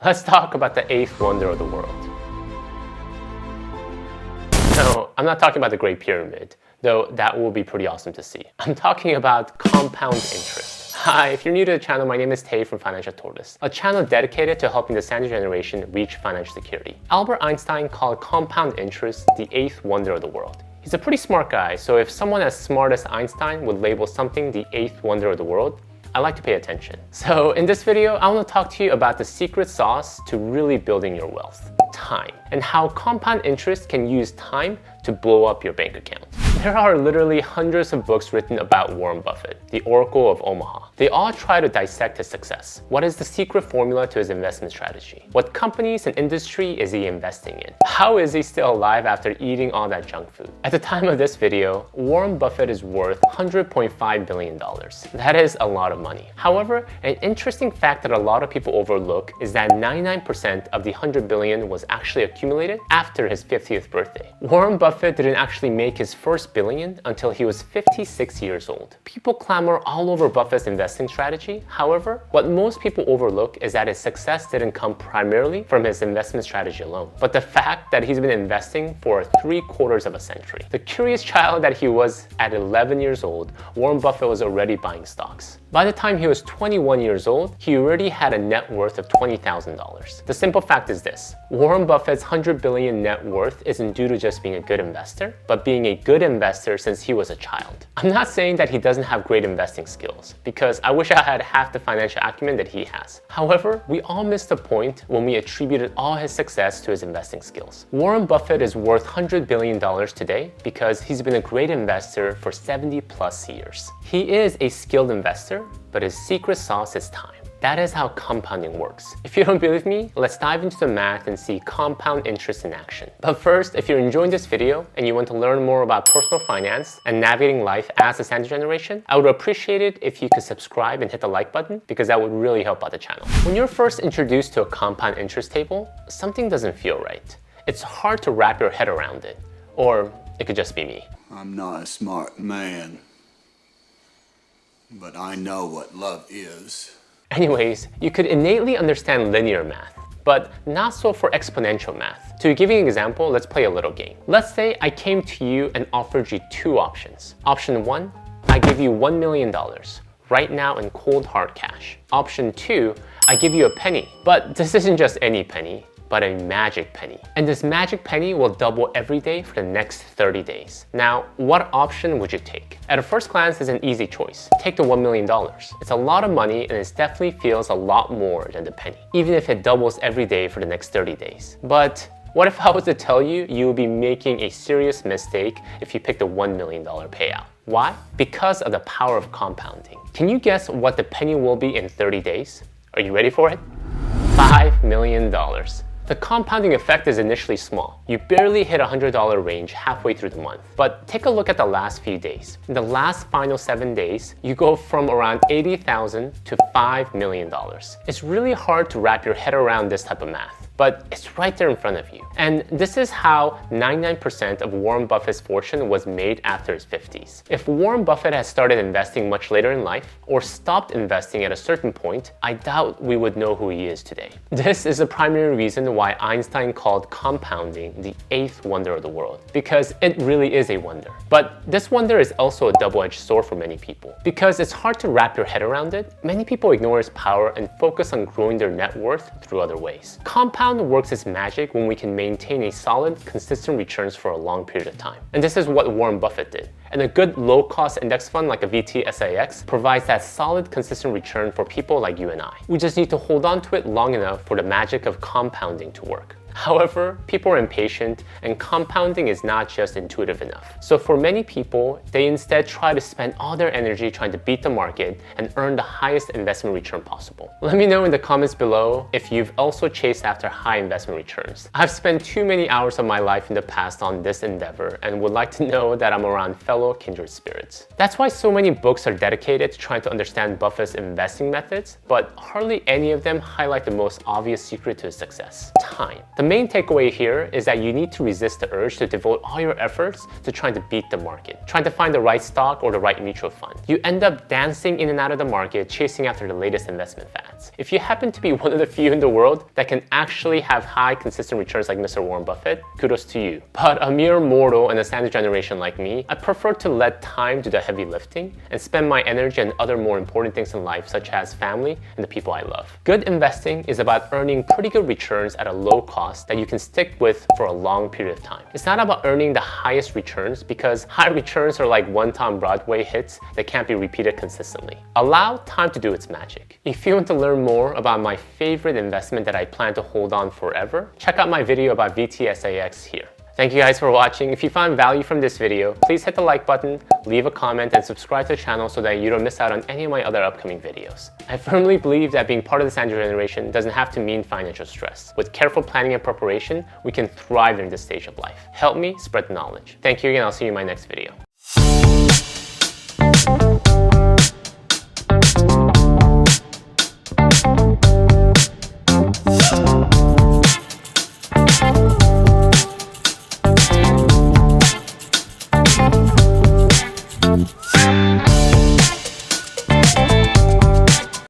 Let's talk about the eighth wonder of the world. No, I'm not talking about the Great Pyramid, though that will be pretty awesome to see. I'm talking about compound interest. Hi, if you're new to the channel, my name is Tay from Financial Tortoise, a channel dedicated to helping the Sandwich generation reach financial security. Albert Einstein called compound interest the eighth wonder of the world. He's a pretty smart guy, so if someone as smart as Einstein would label something the eighth wonder of the world, I like to pay attention. So in this video, I want to talk to you about the secret sauce to really building your wealth: time, and how compound interest can use time to blow up your bank account. There are literally hundreds of books written about Warren Buffett, the Oracle of Omaha. They all try to dissect his success. What is the secret formula to his investment strategy? What companies and industry is he investing in? How is he still alive after eating all that junk food? At the time of this video, Warren Buffett is worth $100.5 billion. That is a lot of money. However, an interesting fact that a lot of people overlook is that 99% of the $100 billion was actually accumulated after his 50th birthday. Warren Buffett didn't actually make his first billion until he was 56 years old. People clamor all over Buffett's investing strategy. However, what most people overlook is that his success didn't come primarily from his investment strategy alone, but the fact that he's been investing for 3/4 of a century. The curious child that he was at 11 years old, Warren Buffett was already buying stocks. By the time he was 21 years old, he already had a net worth of $20,000. The simple fact is this: Warren Buffett's $100 billion net worth isn't due to just being a good investor, but being a good investor since he was a child. I'm not saying that he doesn't have great investing skills, because I wish I had half the financial acumen that he has. However, we all missed the point when we attributed all his success to his investing skills. Warren Buffett is worth $100 billion today because he's been a great investor for 70 plus years. He is a skilled investor, but his secret sauce is time. That is how compounding works. If you don't believe me, let's dive into the math and see compound interest in action. But first, if you're enjoying this video and you want to learn more about personal finance and navigating life as a Sandwich generation, I would appreciate it if you could subscribe and hit the like button, because that would really help out the channel. When you're first introduced to a compound interest table, something doesn't feel right. It's hard to wrap your head around it. Or it could just be me. I'm not a smart man, but I know what love is. Anyways, you could innately understand linear math, but not so for exponential math. To give you an example, let's play a little game. Let's say I came to you and offered you two options. Option 1, I give you $1 million right now in cold hard cash. Option 2, I give you a penny. But this isn't just any penny, but a magic penny. And this magic penny will double every day for the next 30 days. Now, what option would you take? At a first glance, it's an easy choice. Take the $1 million. It's a lot of money and it definitely feels a lot more than the penny, even if it doubles every day for the next 30 days. But what if I was to tell you you would be making a serious mistake if you pick the $1 million payout? Why? Because of the power of compounding. Can you guess what the penny will be in 30 days? Are you ready for it? $5 million. The compounding effect is initially small. You barely hit $100 range halfway through the month. But take a look at the last few days. In the last final 7 days, you go from around $80,000 to $5 million. It's really hard to wrap your head around this type of math, but it's right there in front of you. And this is how 99% of Warren Buffett's fortune was made after his 50s. If Warren Buffett had started investing much later in life, or stopped investing at a certain point, I doubt we would know who he is today. This is the primary reason why Einstein called compounding the eighth wonder of the world, because it really is a wonder. But this wonder is also a double-edged sword for many people. Because it's hard to wrap your head around it, many people ignore its power and focus on growing their net worth through other ways. Compound works its magic when we can maintain a solid, consistent returns for a long period of time. And this is what Warren Buffett did. And a good low-cost index fund like a VTSAX provides that solid, consistent return for people like you and I. We just need to hold on to it long enough for the magic of compounding to work. However, people are impatient and compounding is not just intuitive enough. So for many people, they instead try to spend all their energy trying to beat the market and earn the highest investment return possible. Let me know in the comments below if you've also chased after high investment returns. I've spent too many hours of my life in the past on this endeavor and would like to know that I'm around fellow kindred spirits. That's why so many books are dedicated to trying to understand Buffett's investing methods, but hardly any of them highlight the most obvious secret to his success: time. The main takeaway here is that you need to resist the urge to devote all your efforts to trying to beat the market, trying to find the right stock or the right mutual fund. You end up dancing in and out of the market, chasing after the latest investment fads. If you happen to be one of the few in the world that can actually have high, consistent returns like Mr. Warren Buffett, kudos to you. But a mere mortal in a standard generation like me, I prefer to let time do the heavy lifting and spend my energy on other more important things in life, such as family and the people I love. Good investing is about earning pretty good returns at a low cost that you can stick with for a long period of time. It's not about earning the highest returns, because high returns are like one-time Broadway hits that can't be repeated consistently. Allow time to do its magic. If you want to learn more about my favorite investment that I plan to hold on forever, check out my video about VTSAX here. Thank you guys for watching. If you found value from this video, please hit the like button, leave a comment, and subscribe to the channel so that you don't miss out on any of my other upcoming videos. I firmly believe that being part of the standard generation doesn't have to mean financial stress. With careful planning and preparation, we can thrive in this stage of life. Help me spread the knowledge. Thank you again. I'll see you in my next video.